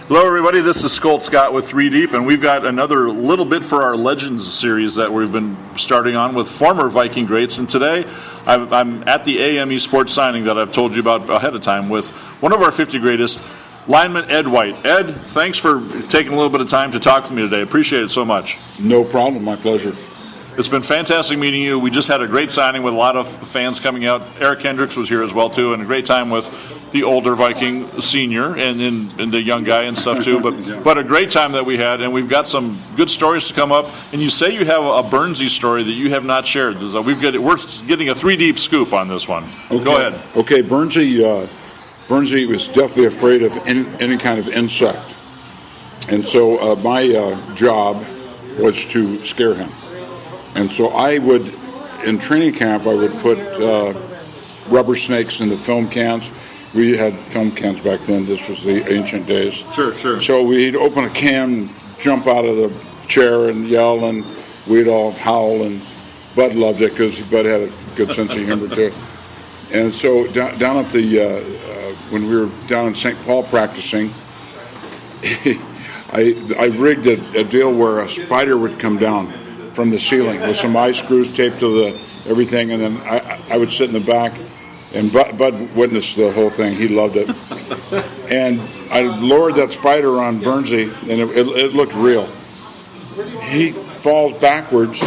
Hello, everybody. This is Skolt Scott with 3 Deep, and we've got another little bit for our Legends series that we've been starting on with former Viking greats. And today, I'm at the AME Sports signing that I've told you about ahead of time with one of our 50 greatest, lineman Ed White. Ed, thanks for taking a little bit of time to talk to me today. Appreciate it so much. No problem. My pleasure. It's been fantastic meeting you. We just had a great signing with a lot of fans coming out. Eric Hendricks was here as well, too, and a great time with the older Viking senior and the young guy and stuff, too. But a great time that we had, and we've got some good stories to come up. And you say you have a Burnsy story that you have not shared. We're getting a 3 Deep scoop on this one. Okay. Go ahead. Okay, Burnsy was definitely afraid of any kind of insect. And so my job was to scare him. And so in training camp, I would put rubber snakes in the film cans. We had film cans back then. This was the ancient days. Sure. So we'd open a can, jump out of the chair and yell, and we'd all howl. And Bud loved it because Bud had a good sense of humor too. And so down at when we were down in St. Paul practicing, I rigged a deal where a spider would come down from the ceiling with some eye screws taped to everything, and then I would sit in the back, and Bud witnessed the whole thing. He loved it. And I lowered that spider on Burnsy, and it looked real. He falls backwards,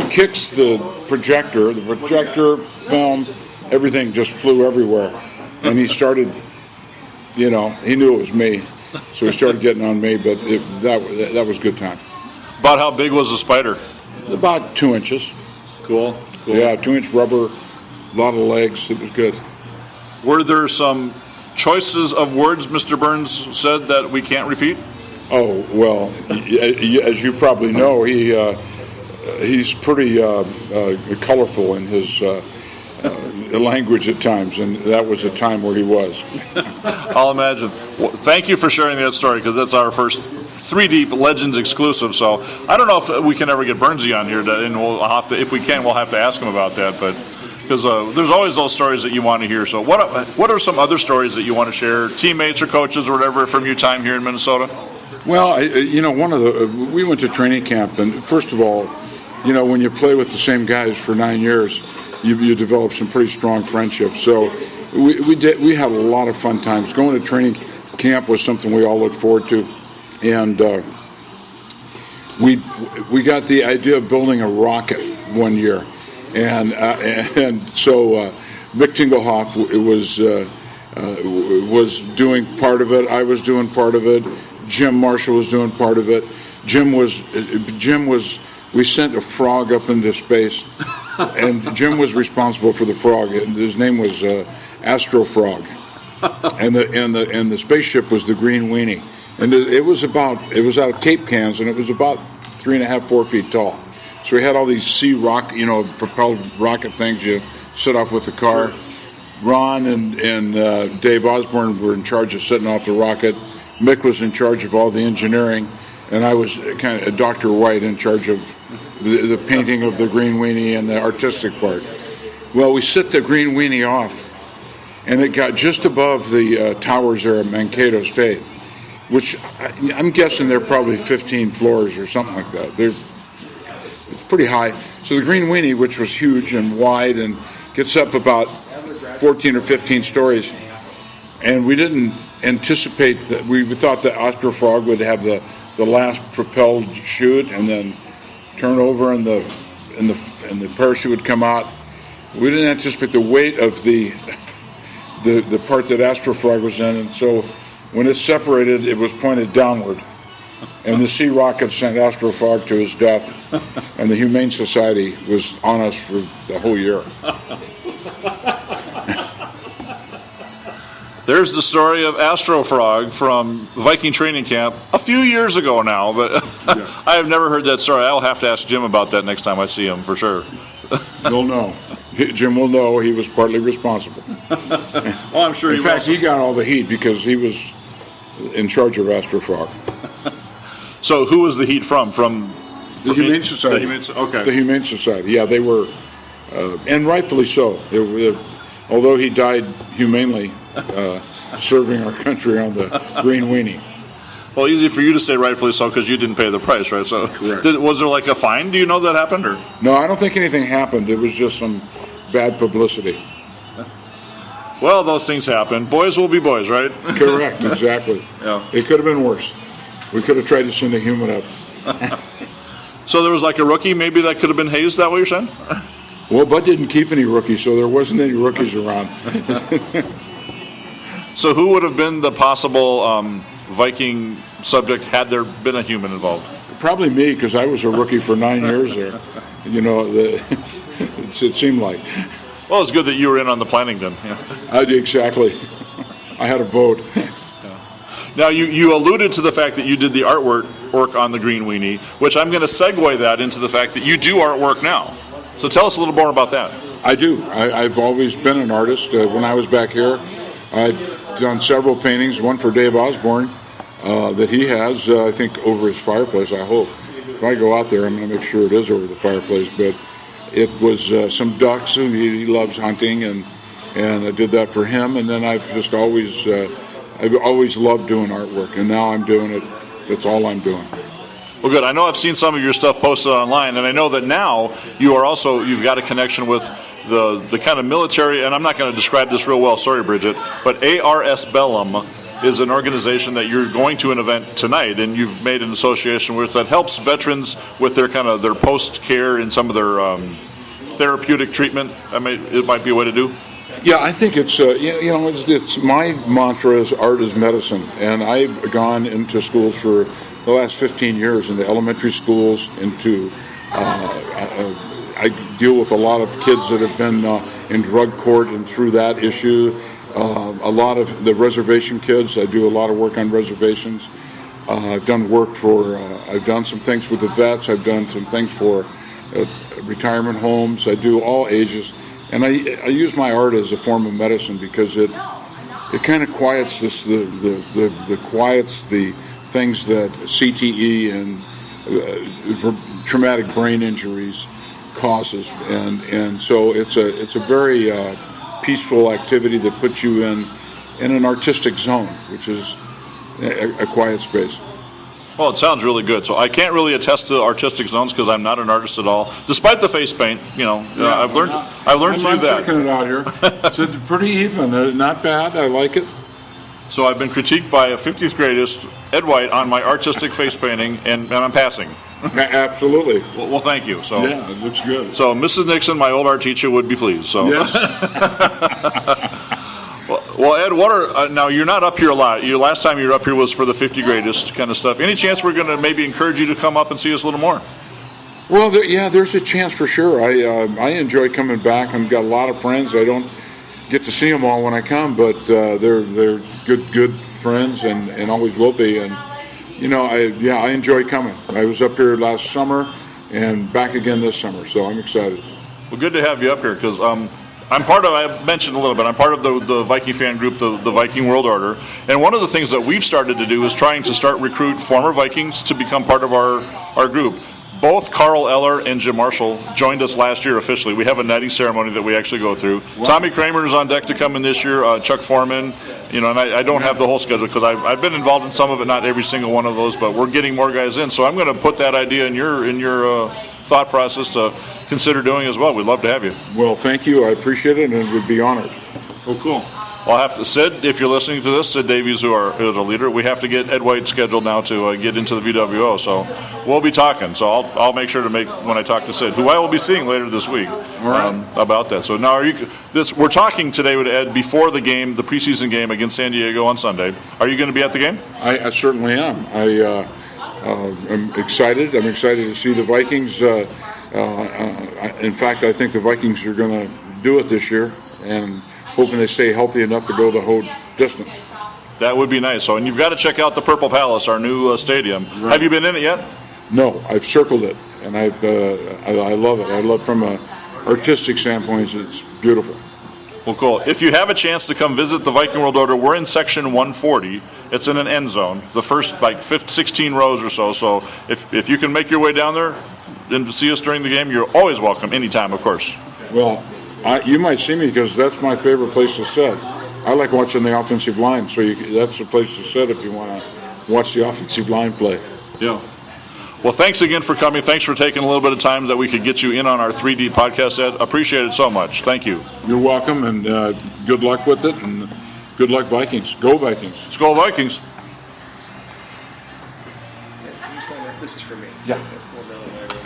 kicks the projector film, everything just flew everywhere. And he started, he knew it was me, so he started getting on me, but that was a good time. About how big was the spider? About 2 inches. Cool. Yeah, 2-inch rubber, a lot of legs. It was good. Were there some choices of words Mr. Burns said that we can't repeat? Oh, well, as you probably know, he's pretty colorful in his language at times, and that was a time where he was. I'll imagine. Well, thank you for sharing that story, because that's our first 3 Deep Legends exclusive. So I don't know if we can ever get Burnsy on here, and we'll have to. If we can, we'll have to ask him about that. But because there's always those stories that you want to hear. So what are some other stories that you want to share, teammates or coaches or whatever, from your time here in Minnesota? Well, we went to training camp, and first of all, when you play with the same guys for 9 years, you develop some pretty strong friendships. So we had a lot of fun times. Going to training camp was something we all looked forward to. And we got the idea of building a rocket one year, and so Vic Tingelhoff was doing part of it. I was doing part of it. Jim Marshall was doing part of it. Jim was. We sent a frog up into space, and Jim was responsible for the frog. His name was Astro Frog, and the spaceship was the Green Weenie. And it was out of tape cans, and it was about 3.5, 4 feet tall. So we had all these propelled rocket things you set off with the car. Ron and Dave Osborne were in charge of setting off the rocket. Mick was in charge of all the engineering, and I was kind of Dr. White in charge of the painting of the Green Weenie and the artistic part. Well, we set the Green Weenie off, and it got just above the towers there at Mankato State, which I'm guessing they're probably 15 floors or something like that. It's pretty high. So the Green Weenie, which was huge and wide and gets up about 14 or 15 stories, and we didn't anticipate that. We thought the Astro Frog would have the last propelled chute and then turn over and the parachute would come out. We didn't anticipate the weight of the part that Astro Frog was in, and so when it separated, it was pointed downward. And the Sea Rocket sent Astro Frog to his death, and the Humane Society was on us for the whole year. There's the story of Astro Frog from Viking training camp a few years ago now, but yeah. I have never heard that story. I'll have to ask Jim about that next time I see him, for sure. You'll know. Jim will know he was partly responsible. Well, I'm sure In fact, he got all the heat because he was in charge of Astro Frog. So who was the heat from? From the Humane Society. Okay. The Humane Society. Yeah, they were, and rightfully so. Although he died humanely, serving our country on the Green Weenie. Well, easy for you to say rightfully so because you didn't pay the price, right? So, Correct. Was there like a fine? Do you know that happened? Or? No, I don't think anything happened. It was just some bad publicity. Well, those things happen. Boys will be boys, right? Correct, exactly. Yeah. It could have been worse. We could have tried to send a human up. So there was like a rookie maybe that could have been hazed, that what you're saying? Well, Bud didn't keep any rookies, so there wasn't any rookies around. So who would have been the possible Viking subject had there been a human involved? Probably me, because I was a rookie for 9 years there. You know, it seemed like. Well, it's good that you were in on the planning then. Yeah. I did, exactly. I had a vote. Now, you alluded to the fact that you did the artwork on the Green Weenie, which I'm going to segue that into the fact that you do artwork now. So tell us a little more about that. I do. I've always been an artist. When I was back here, I've done several paintings, one for Dave Osborne that he has, I think, over his fireplace, I hope. If I go out there, I'm going to make sure it is over the fireplace. But it was some ducks, and he loves hunting, and I did that for him. And then I've just always loved doing artwork, and now I'm doing it. That's all I'm doing. Well, good. I know I've seen some of your stuff posted online, and I know that now you've got a connection with the kind of military, and I'm not going to describe this real well, sorry, Bridget, but ARS Bellum is an organization that you're going to an event tonight, and you've made an association with that helps veterans with their post-care and some of their therapeutic treatment. It might be a way to do. Yeah, I think it's it's my mantra is art is medicine, and I've gone into schools for the last 15 years, in the elementary schools, into I deal with a lot of kids that have been in drug court and through that issue. A lot of the reservation kids. I do a lot of work on reservations. I've done some things with the vets. I've done some things for retirement homes. I do all ages. And I use my art as a form of medicine because it kind of quiets quiets the things that CTE and traumatic brain injuries causes, and so it's a very peaceful activity that puts you in an artistic zone, which is a quiet space. Well, it sounds really good. So I can't really attest to artistic zones because I'm not an artist at all, despite the face paint. I've learned to do that. I'm checking it out here. It's pretty even, not bad. I like it. So I've been critiqued by a 50th gradist, Ed White, on my artistic face painting, and I'm passing. Absolutely. Well, thank you. So yeah, it looks good. So Mrs. Nixon, my old art teacher, would be pleased. So yes. Well, Ed, now you're not up here a lot. Last time you were up here was for the 50 greatest kind of stuff. Any chance we're going to maybe encourage you to come up and see us a little more? Well, there's a chance for sure. I enjoy coming back. I've got a lot of friends. I don't get to see them all when I come, but they're good friends and always will be. And I enjoy coming. I was up here last summer and back again this summer, so I'm excited. Well, good to have you up here because I mentioned a little bit, I'm part of the Viking fan group, the Viking World Order, and one of the things that we've started to do is trying to recruit former Vikings to become part of our group. Both Carl Eller and Jim Marshall joined us last year officially. We have a netting ceremony that we actually go through. Wow. Tommy Kramer is on deck to come in this year, Chuck Foreman, and I don't have the whole schedule because I've been involved in some of it, not every single one of those, but we're getting more guys in. So I'm going to put that idea in your thought process to consider doing as well. We'd love to have you. Well, thank you. I appreciate it and would be honored. Oh, cool. Well, I'll have to, Sid, if you're listening to this, Sid Davies, who is our leader, we have to get Ed White scheduled now to get into the VWO. So we'll be talking. So I'll make sure to when I talk to Sid, who I will be seeing later this week, about that. So now we're talking today with Ed before the game, the preseason game against San Diego on Sunday. Are you going to be at the game? I certainly am. I'm excited. I'm excited to see the Vikings. In fact, I think the Vikings are going to do it this year, and hoping they stay healthy enough to go the whole distance. That would be nice. So, and you've got to check out the Purple Palace, our new stadium. Right. Have you been in it yet? No, I've circled it, and I love it. I love from an artistic standpoint, it's beautiful. Well, cool. If you have a chance to come visit the Viking World Order, we're in section 140. It's in an end zone, the first 16 rows or so. So if you can make your way down there and see us during the game, you're always welcome anytime, of course. Well, you might see me because that's my favorite place to sit. I like watching the offensive line, so that's the place to sit if you want to watch the offensive line play. Yeah. Well, thanks again for coming. Thanks for taking a little bit of time that we could get you in on our 3D podcast, Ed. Appreciate it so much. Thank you. You're welcome, and good luck with it, and good luck, Vikings. Go Vikings. Skolt Vikings. You sign that. This is for me. Yeah. Let's go down there.